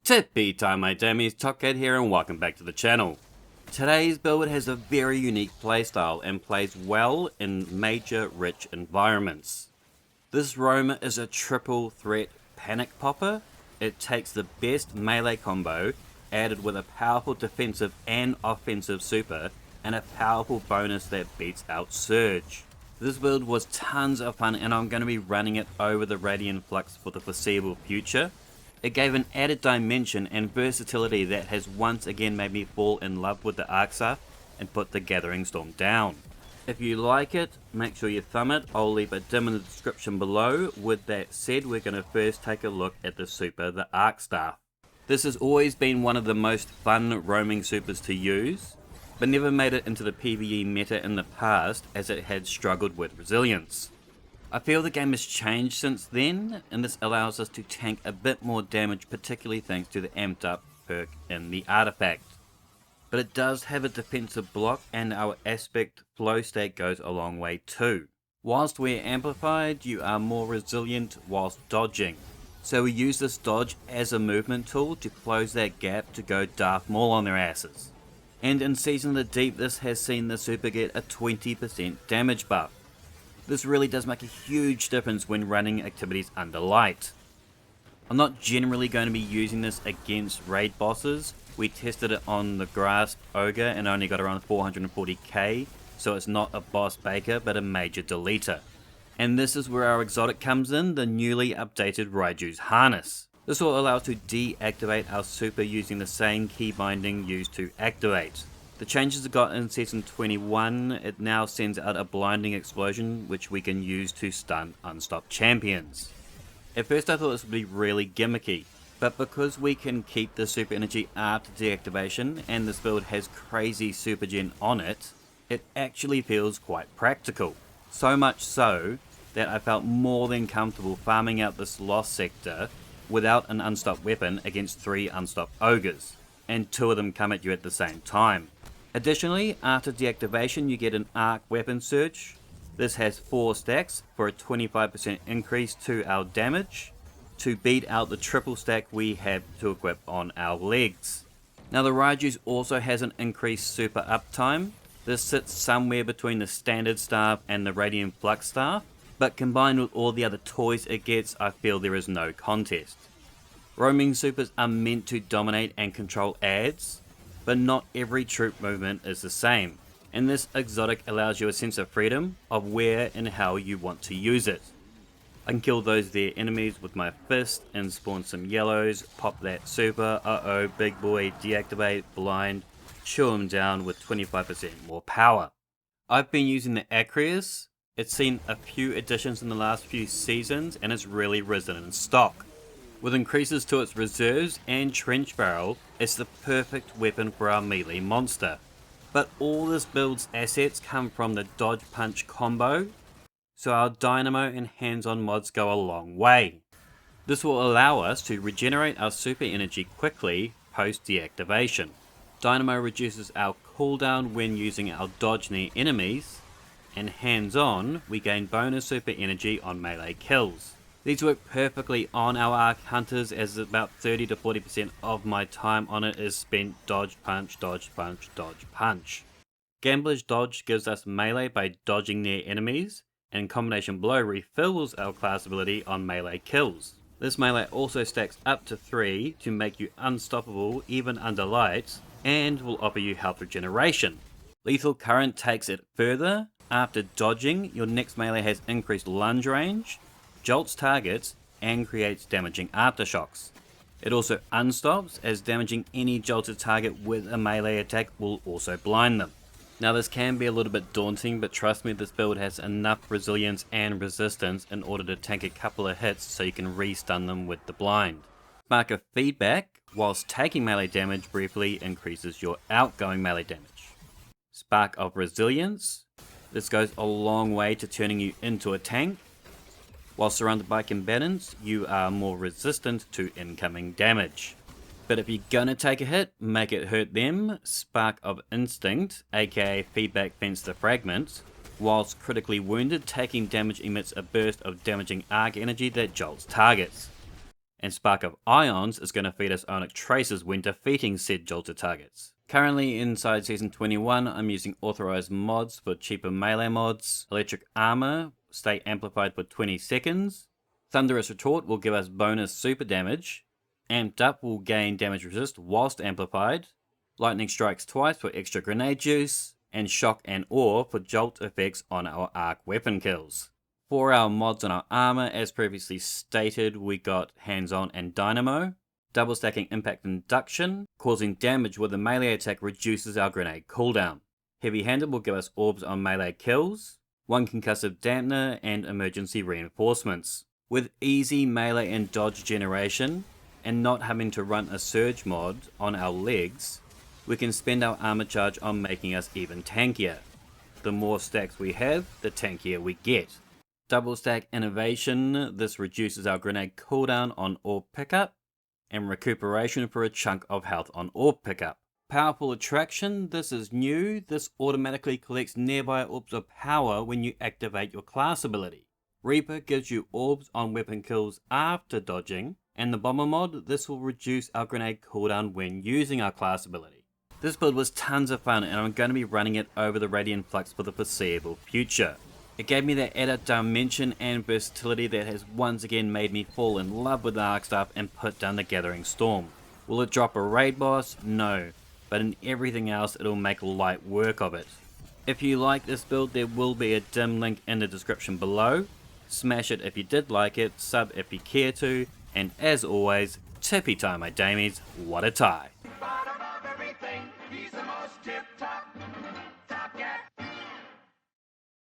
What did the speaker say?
Tippy time my dummies, Topcat here and welcome back to the channel. Today's build has a very unique playstyle and plays well in major rich environments. This roamer is a triple threat panic popper. It takes the best melee combo added with a powerful defensive and offensive super and a powerful bonus that beats out Surge. This build was tons of fun and I'm going to be running it over the Raiden Flux for the foreseeable future. It gave an added dimension and versatility that has once again made me fall in love with the Arc Staff and put the Gathering Storm down. If you like it, make sure you thumb it. I'll leave a dim in the description below. With that said, we're going to first take a look at the super, the Arc Staff. This has always been one of the most fun roaming supers to use, but never made it into the PvE meta in the past as it had struggled with resilience. I feel the game has changed since then, and this allows us to tank a bit more damage, particularly thanks to the amped up perk in the artifact. But it does have a defensive block and our aspect flow state goes a long way too. Whilst we're amplified, you are more resilient whilst dodging. So we use this dodge as a movement tool to close that gap to go Darth Maul on their asses. And in Season of the Deep, this has seen the super get a 20% damage buff. This really does make a huge difference when running activities under light. I'm not generally going to be using this against raid bosses. We tested it on the Grasp Ogre and only got around 440k, so it's not a boss baker but a major deleter. And this is where our exotic comes in, the newly updated Raiju's harness. This will allow us to deactivate our super using the same key binding used to activate. The changes it got in Season 21, it now sends out a blinding explosion which we can use to stun unstopped champions. At first I thought this would be really gimmicky, but because we can keep the super energy after deactivation and this build has crazy super gen on it, it actually feels quite practical. So much so that I felt more than comfortable farming out this lost sector without an unstopped weapon against 3 unstopped ogres, and 2 of them come at you at the same time. Additionally, after deactivation you get an arc weapon surge. This has 4 stacks for a 25% increase to our damage to beat out the triple stack we have to equip on our legs. Now the Raiju's also has an increased super uptime. This sits somewhere between the standard staff and the Raiden Flux staff, but combined with all the other toys it gets, I feel there is no contest. Roaming supers are meant to dominate and control adds, but not every troop movement is the same, and this exotic allows you a sense of freedom of where and how you want to use it. I can kill those there enemies with my fist and spawn some yellows, pop that super, big boy, deactivate, blind, chew him down with 25% more power. I've been using the Acreus. It's seen a few additions in the last few seasons and it's really risen in stock. With increases to its reserves and trench barrel, it's the perfect weapon for our melee monster. But all this build's assets come from the dodge punch combo, so our dynamo and hands-on mods go a long way. This will allow us to regenerate our super energy quickly post deactivation. Dynamo reduces our cooldown when using our dodge near enemies, and hands-on we gain bonus super energy on melee kills. These work perfectly on our Arc Hunters as about 30 to 40% of my time on it is spent dodge punch, dodge punch, dodge punch. Gambler's dodge gives us melee by dodging near enemies, and combination blow refills our class ability on melee kills. This melee also stacks up to 3 to make you unstoppable even under light, and will offer you health regeneration. Lethal Current takes it further. After dodging, your next melee has increased lunge range, jolts targets, and creates damaging aftershocks. It also unstops, as damaging any jolted target with a melee attack will also blind them. Now this can be a little bit daunting, but trust me, this build has enough resilience and resistance in order to tank a couple of hits so you can re-stun them with the blind. Spark of Feedback, whilst taking melee damage briefly, increases your outgoing melee damage. Spark of Resilience, this goes a long way to turning you into a tank. While surrounded by combatants, you are more resistant to incoming damage. But if you're gonna take a hit, make it hurt them. Spark of Instinct, aka Feedback Fence the Fragment, whilst critically wounded, taking damage emits a burst of damaging arc energy that jolts targets. and Spark of Ions is going to feed us Ionic Traces when defeating said Jolter targets. Currently inside Season 21, I'm using authorized mods for cheaper melee mods. Electric Armor, stay amplified for 20 seconds. Thunderous Retort will give us bonus super damage. Amped Up will gain damage resist whilst amplified. Lightning Strikes twice for extra grenade juice. And Shock and Awe for jolt effects on our arc weapon kills. For our mods on our armor, as previously stated, we got Hands On and Dynamo. Double stacking Impact Induction, causing damage with a melee attack reduces our grenade cooldown. Heavy Handed will give us orbs on melee kills, 1 concussive dampener, and emergency reinforcements. With easy melee and dodge generation, and not having to run a surge mod on our legs, we can spend our armor charge on making us even tankier. The more stacks we have, the tankier we get. Double stack Innovation, this reduces our grenade cooldown on orb pickup, and recuperation for a chunk of health on orb pickup. Powerful Attraction, this is new. This automatically collects nearby orbs of power when you activate your class ability. Reaper gives you orbs on weapon kills after dodging, and the Bomber mod, this will reduce our grenade cooldown when using our class ability. This build was tons of fun, and I'm going to be running it over the Raiden Flux for the foreseeable future. It gave me that added dimension and versatility that has once again made me fall in love with the Arc Staff and put down the Gathering Storm. Will it drop a raid boss? No, but in everything else it'll make light work of it. If you like this build, there will be a dim link in the description below. Smash it if you did like it, sub if you care to, and as always, tippy tie my damies, what a tie.